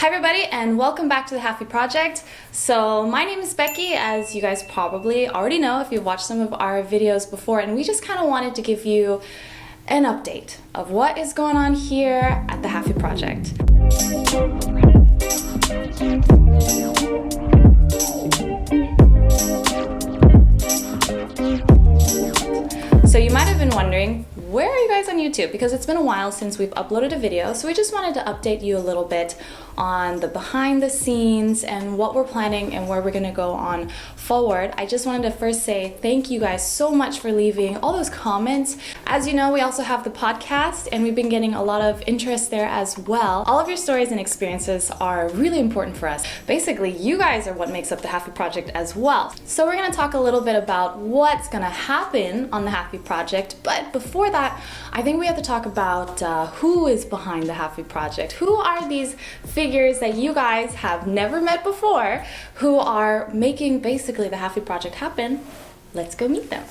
Hi everybody and welcome back to the Halfie Project. So my name is Becky, as you guys probably already know if you've watched some of our videos before, and we just kind of wanted to give you an update of what is going on here at the Halfie Project. So you might have been wondering, where are you guys on YouTube? Because it's been a while since we've uploaded a video, so we just wanted to update you a little bit on the behind the scenes and what we're planning and where we're gonna go on forward. I just wanted to first say thank you guys so much for leaving all those comments. As you know, we also have the podcast and we've been getting a lot of interest there as well. All of your stories and experiences are really important for us. Basically, you guys are what makes up the Halfie Project as well. So we're gonna talk a little bit about what's gonna happen on the Halfie Project, but before that, I think we have to talk about who is behind the Halfie Project. Who are these figures that you guys have never met before who are making basically the Halfie Project happen? Let's go meet them.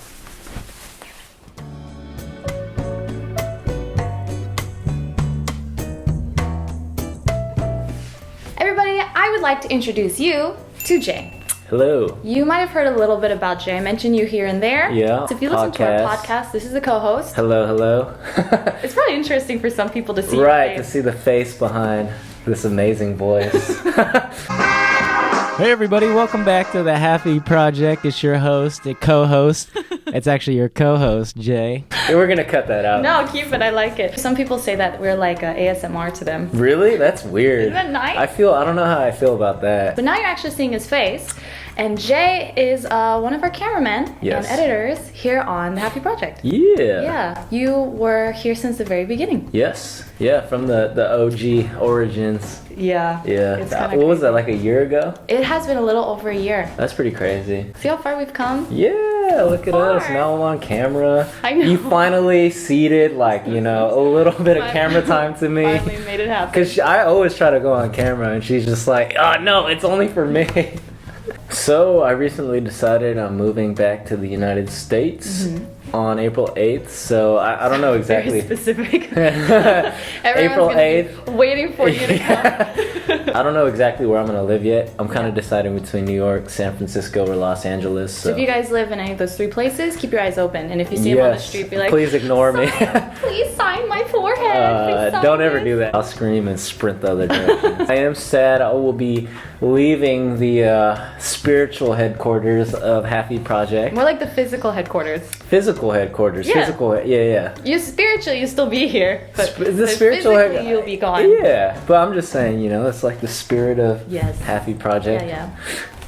Everybody, I would like to introduce you to Jay. Hello. You might have heard a little bit about Jay. I mentioned you here and there. Yeah. So if you listen to our podcast, this is the co-host. Hello, hello. It's probably interesting for some people to see right, your face. to see the face behind this amazing voice. Hey everybody, welcome back to the Halfie Project. It's your host, a co-host. It's actually your co-host, Jay. Yeah, we're gonna cut that out. No, keep it. I like it. Some people say that we're like ASMR to them. Really? That's weird. Isn't that nice? I don't know how I feel about that. But now you're actually seeing his face. And Jay is one of our cameramen Yes. and editors here on the Halfie Project. Yeah. Yeah. You were here since the very beginning. Yes. Yeah, from the OG origins. Yeah. Yeah. It's kinda What was crazy. that, like a year ago? It has been a little over a year. That's pretty crazy. See how far we've come? Yeah, look at us. Far. Now I'm on camera. I know. You finally ceded, like, a little bit of camera time to me. Finally made it happen. Because I always try to go on camera and she's just like, oh no, it's only for me. So I recently decided I'm moving back to the United States on April 8th. So I don't know exactly. Very specific. April Everyone's gonna 8th. be waiting for you to come. I don't know exactly where I'm going to live yet. I'm kind of deciding between New York, San Francisco, or Los Angeles. So if you guys live in any of those three places, keep your eyes open. And if you see him on the street, be like, please ignore me. Please sign my forehead. Please sign Don't ever this." do that. I'll scream and sprint the other direction. I am sad I will be leaving the spiritual headquarters of Halfie Project. More like the physical headquarters. Physical headquarters. Yeah. Yeah. You spiritually, you still be here, but The spiritual physically, you'll be gone. Yeah, but I'm just saying, it's like the spirit of Yes. Halfie Project. Yeah.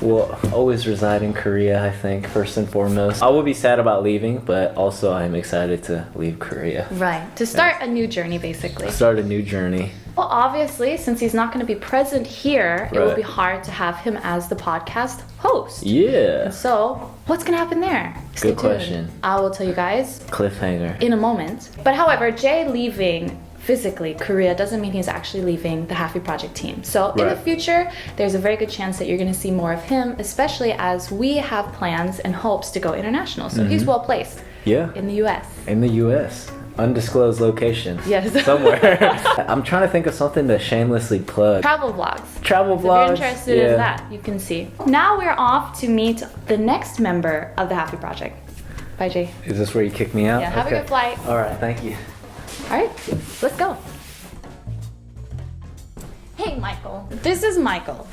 Will always reside in Korea, I think, first and foremost. I will be sad about leaving, but also I'm excited to leave Korea. Right. To start a new journey, basically. Start a new journey. Well, obviously, since he's not going to be present here, it will Right. be hard to have him as the podcast host. Yeah. So, what's going to happen there? Stay Good tuned. question. I will tell you guys Cliffhanger. in a moment. But however, Jay leaving physically Korea doesn't mean he's actually leaving the Halfie Project team. So in the Right. future, there's a very good chance that you're going to see more of him, especially as we have plans and hopes to go international. So he's well placed Yeah. in the US. In the U.S. Undisclosed location. Yes. Somewhere. I'm trying to think of something to shamelessly plug. Travel vlogs. Travel So if vlogs. you're interested in that, you can see. Now we're off to meet the next member of the Halfie Project. Bye, Jay. Is this where you kick me out? Yeah, have a good flight. All right, thank you. All right, let's go. Hey, Michael. This is Michael.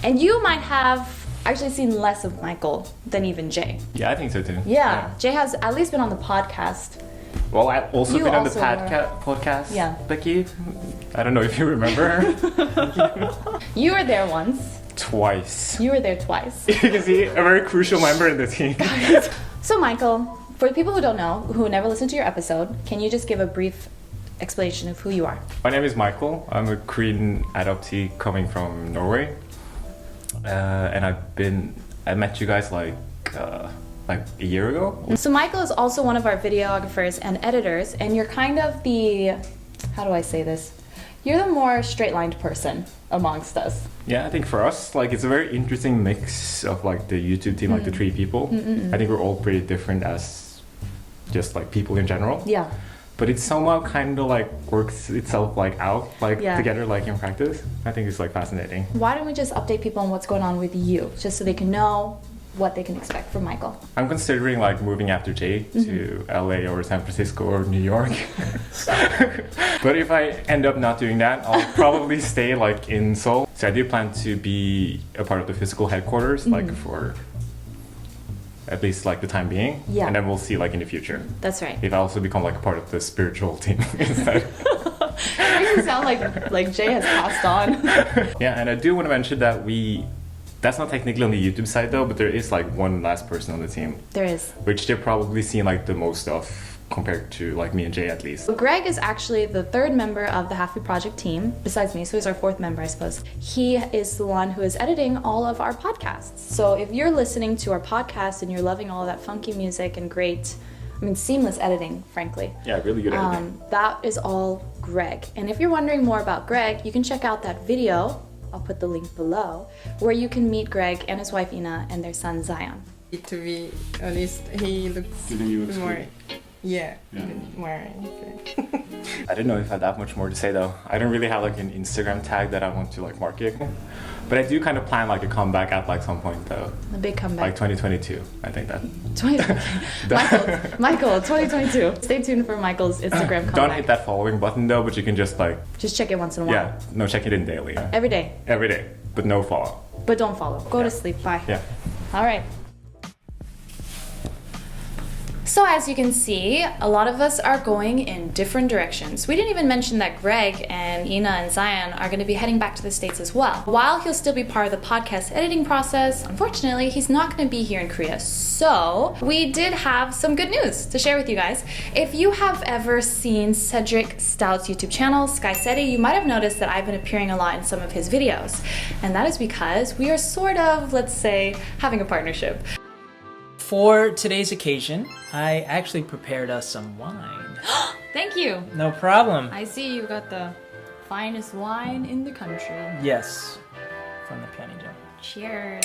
And you might have actually seen less of Michael than even Jay. Yeah, I think so too. Yeah. Jay has at least been on the podcast. Well, I've also You been on the also podcast. Yeah. Becky. I don't know if you remember her. You were there once. Twice. You were there twice. You can see a very crucial member in the team. So, Michael, for the people who don't know, who never listened to your episode, can you just give a brief explanation of who you are? My name is Michael. I'm a Korean adoptee coming from Norway. And I met you guys like a year ago. So Michael is also one of our videographers and editors, and you're kind of the, how do I say this? You're the more straight-lined person amongst us. Yeah, I think for us, like, it's a very interesting mix of like the YouTube team, like the three people. I think we're all pretty different as just like people in general. Yeah. but it somehow kind of like works itself like out like Yeah. together like in practice. I think it's like fascinating. Why don't we just update people on what's going on with you, just so they can know what they can expect from Michael? I'm considering like moving after Jay to LA or San Francisco or New York. But if I end up not doing that, I'll probably stay like in Seoul. So I do plan to be a part of the physical headquarters like for at least like the time being. Yeah. And then we'll see like in the future That's right. if I also become like a part of the spiritual team instead. It makes it sound like Jay has passed on. Yeah, and I do want to mention that that's not technically on the YouTube side though, but there is like one last person on the team, There is. which they're probably seeing like the most of compared to like me and Jay at least. Greg is actually the third member of the Halfie Project team, besides me, so he's our fourth member, I suppose. He is the one who is editing all of our podcasts. So if you're listening to our podcast and you're loving all of that funky music and great, seamless editing, frankly, Yeah, really good editing. that is all Greg. And if you're wondering more about Greg, you can check out that video, I'll put the link below, where you can meet Greg and his wife Ina and their son Zion. To be honest, he looks more, yeah, more. I didn't know if I had that much more to say though. I don't really have like an Instagram tag that I want to like market, but I do kind of plan like a comeback at like some point though, A big like comeback. 2022. I think that. 2022. Michael, 2022. Stay tuned for Michael's Instagram comeback. Don't hit that following button though, but you can just like Just check it once in a while. yeah, no, check it in daily, Every day. every day, but no follow. But don't follow. Go to sleep. Bye. Yeah. All right. So as you can see, a lot of us are going in different directions. We didn't even mention that Greg and Ina and Zion are going to be heading back to the States as well. While he'll still be part of the podcast editing process, unfortunately, he's not going to be here in Korea. So we did have some good news to share with you guys. If you have ever seen Cedric Stout's YouTube channel, Sky City, you might have noticed that I've been appearing a lot in some of his videos. And that is because we are sort of, let's say, having a partnership. For today's occasion, I actually prepared us some wine. Thank you. No problem. I see you got the finest wine in the country. Yes, from the Pianino. Cheers.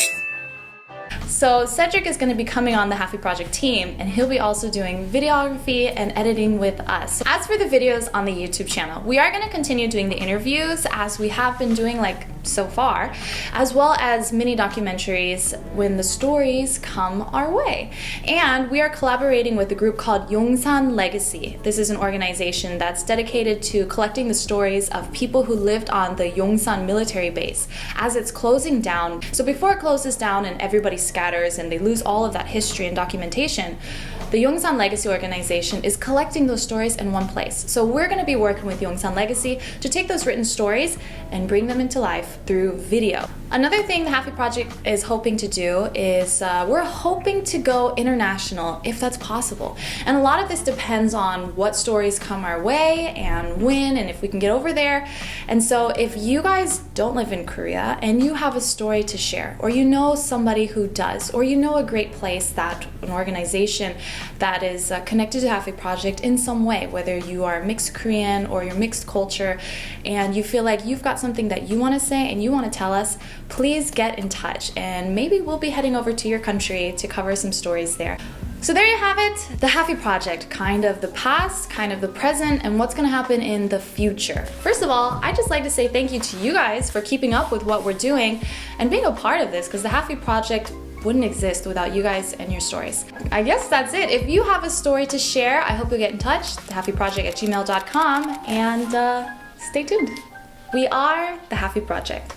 So Cedric is going to be coming on the Halfie Project team, and he'll be also doing videography and editing with us. As for the videos on the YouTube channel, we are going to continue doing the interviews as we have been doing like so far, as well as mini documentaries when the stories come our way. And we are collaborating with a group called Yongsan Legacy. This is an organization that's dedicated to collecting the stories of people who lived on the Yongsan military base as it's closing down. So before it closes down and everybody scatters and they lose all of that history and documentation, the Yongsan Legacy organization is collecting those stories in one place. So we're going to be working with Yongsan Legacy to take those written stories and bring them into life through video. Another thing the Halfie Project is hoping to do is we're hoping to go international if that's possible. And a lot of this depends on what stories come our way and when and if we can get over there. And so if you guys don't live in Korea and you have a story to share, or you know somebody who does, or you know a great place, that an organization that is connected to Halfie Project in some way, whether you are mixed Korean or you're mixed culture, and you feel like you've got something that you want to say and you want to tell us, please get in touch and maybe we'll be heading over to your country to cover some stories there. So there you have it, the Halfie Project, kind of the past, kind of the present, and what's going to happen in the future. First of all, I'd just like to say thank you to you guys for keeping up with what we're doing and being a part of this, because the Halfie Project wouldn't exist without you guys and your stories. I guess that's it. If you have a story to share, I hope you'll get in touch, thehalfieproject@gmail.com, and stay tuned. We are the Halfie Project.